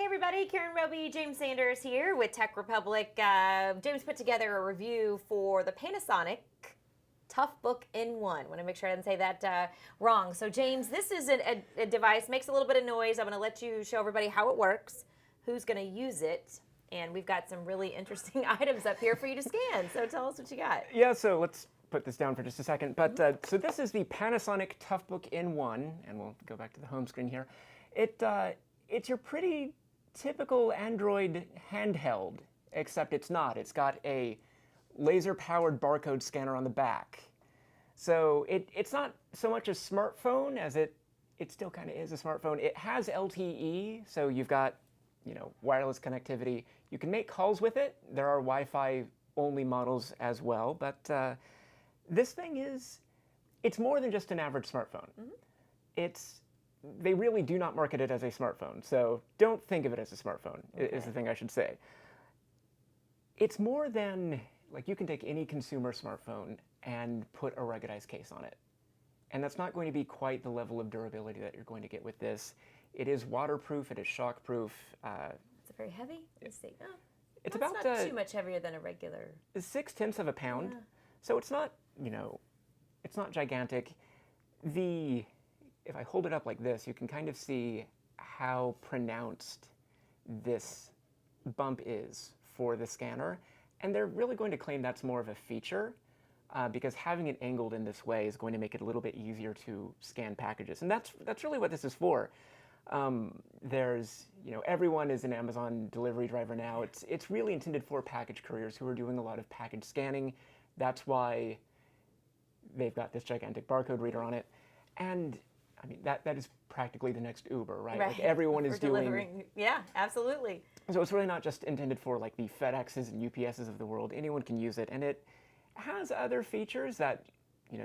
Hey everybody, Karen Roby, James Sanders here with Tech Republic. James put together a review for the Panasonic Toughbook N1. Want to make sure I didn't say that wrong. So James, this is a device, makes a little bit of noise. I'm going to let you show everybody how it works, who's going to use it, and we've got some really interesting items up here for you to scan. So tell us what you got. Yeah, so let's put this down for just a second. But so this is the Panasonic Toughbook N1, and we'll go back to the home screen here. It's your pretty typical Android handheld, except it's not. It's got a laser-powered barcode scanner on the back. So it's not so much a smartphone as it still kind of is a smartphone. It has LTE, so you've got wireless connectivity. You can make calls with it. There are Wi-Fi only models as well, but this thing it's more than just an average smartphone. They really do not market it as a smartphone, so don't think of it as a smartphone, is the thing I should say. It's more than, like, you can take any consumer smartphone and put a ruggedized case on it. And that's not going to be quite the level of durability that you're going to get with this. It is waterproof, it is shockproof. Is it very heavy? Let's see. Oh, it's that's about not too much heavier than a regular. 0.6 of a pound. Yeah. So it's not, it's not gigantic. If I hold it up like this, you can kind of see how pronounced this bump is for the scanner. And they're really going to claim that's more of a feature because having it angled in this way is going to make it a little bit easier to scan packages. And that's really what this is for. Everyone is an Amazon delivery driver now. It's really intended for package couriers who are doing a lot of package scanning. That's why they've got this gigantic barcode reader on it. And I mean, that is practically the next Uber, right? Like everyone is delivering. Yeah, absolutely. So it's really not just intended for like the FedExes and UPSs of the world. Anyone can use it. And it has other features that,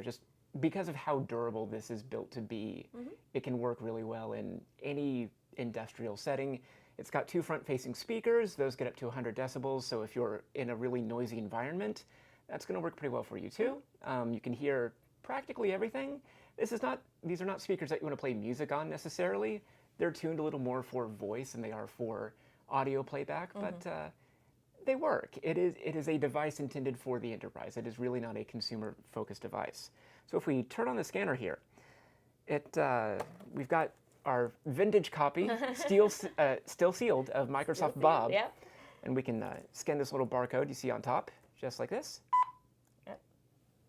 just because of how durable this is built to be, it can work really well in any industrial setting. It's got 2 front-facing speakers. Those get up to 100 decibels. So if you're in a really noisy environment, that's going to work pretty well for you too. You can hear practically everything. These are not speakers that you want to play music on necessarily. They're tuned a little more for voice than they are for audio playback, but they work. It is a device intended for the enterprise. It is really not a consumer-focused device. So if we turn on the scanner here, we've got our vintage copy, still sealed, of Microsoft Bob, and we can scan this little barcode you see on top, just like this.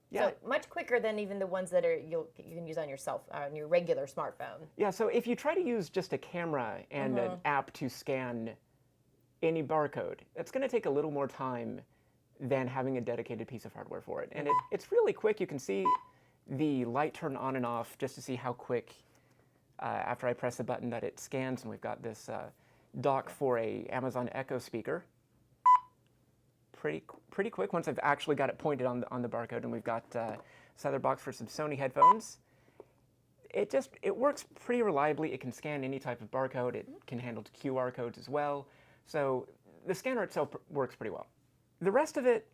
Yeah. So much quicker than even the ones that you can use on on your regular smartphone. Yeah. So if you try to use just a camera and an app to scan any barcode, it's going to take a little more time than having a dedicated piece of hardware for it. And it's really quick. You can see the light turn on and off just to see how quick after I press the button that it scans. And we've got this dock for a Amazon Echo speaker. Pretty quick once I've actually got it pointed on the barcode, and we've got this other box for some Sony headphones. It works pretty reliably. It can scan any type of barcode. It can handle QR codes as well. So the scanner itself works pretty well. The rest of it,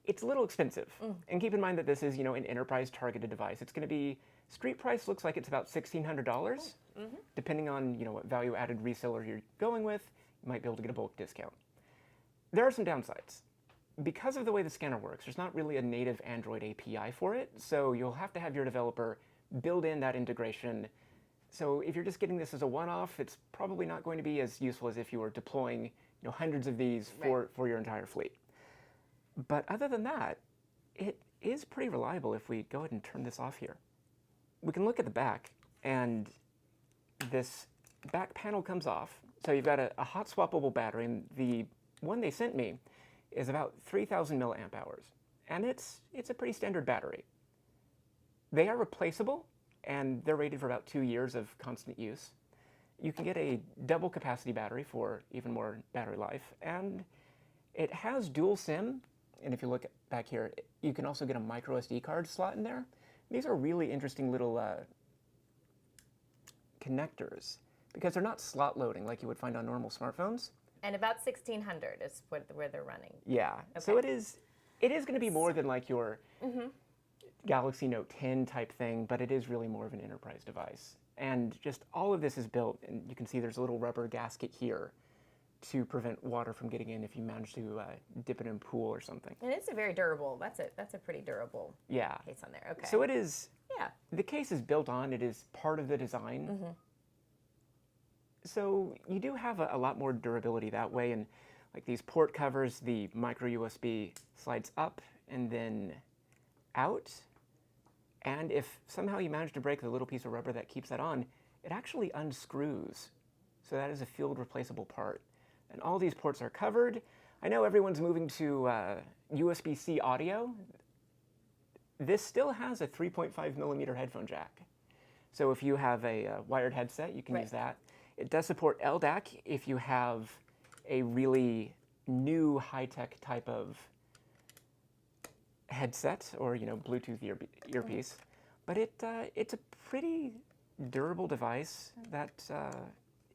it's a little expensive. And keep in mind that this is an enterprise targeted device. It's going to be street price looks like it's about $1,600. Depending on what value added reseller you're going with, you might be able to get a bulk discount. There are some downsides. Because of the way the scanner works, there's not really a native Android API for it, so you'll have to have your developer build in that integration. So if you're just getting this as a one-off, it's probably not going to be as useful as if you were deploying hundreds of these for your entire fleet. But other than that, it is pretty reliable. If we go ahead and turn this off here, we can look at the back, and this back panel comes off. So you've got a hot swappable battery, and the one they sent me is about 3,000 milliamp hours, and it's a pretty standard battery. They are replaceable, and they're rated for about 2 years of constant use. You can get a double capacity battery for even more battery life, and it has dual SIM, and if you look back here, you can also get a micro SD card slot in there. These are really interesting little connectors because they're not slot loading like you would find on normal smartphones. And about 1,600 is where they're running. Yeah. Okay. So it is going to be more than like your Galaxy Note 10 type thing, but it is really more of an enterprise device. And just all of this is built, and you can see there's a little rubber gasket here to prevent water from getting in if you manage to dip it in a pool or something. And it's a very durable. That's a pretty durable case on there. Okay. So it is. Yeah. The case is built on. It is part of the design. So you do have a lot more durability that way, and like these port covers, the micro USB slides up and then out. And if somehow you manage to break the little piece of rubber that keeps that on, it actually unscrews. So that is a field replaceable part. And all these ports are covered. I know everyone's moving to USB-C audio. This still has a 3.5 millimeter headphone jack. So if you have a wired headset, you can use that. It does support LDAC if you have a really new high-tech type of headset or Bluetooth earpiece. But it's a pretty durable device that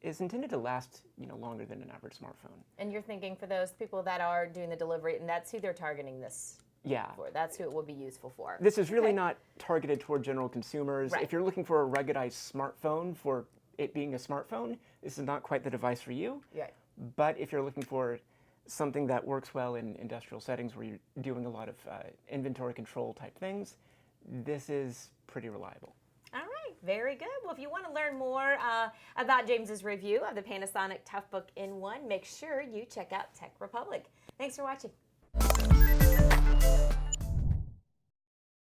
is intended to last longer than an average smartphone. And you're thinking for those people that are doing the delivery, and that's who they're targeting this for. That's who it will be useful for. This is really not targeted toward general consumers. If you're looking for a ruggedized smartphone for it being a smartphone, this is not quite the device for you. But if you're looking for something that works well in industrial settings where you're doing a lot of inventory control type things, this is pretty reliable. All right, very good. Well, if you want to learn more about James's review of the Panasonic Toughbook N1, make sure you check out Tech Republic. Thanks for watching.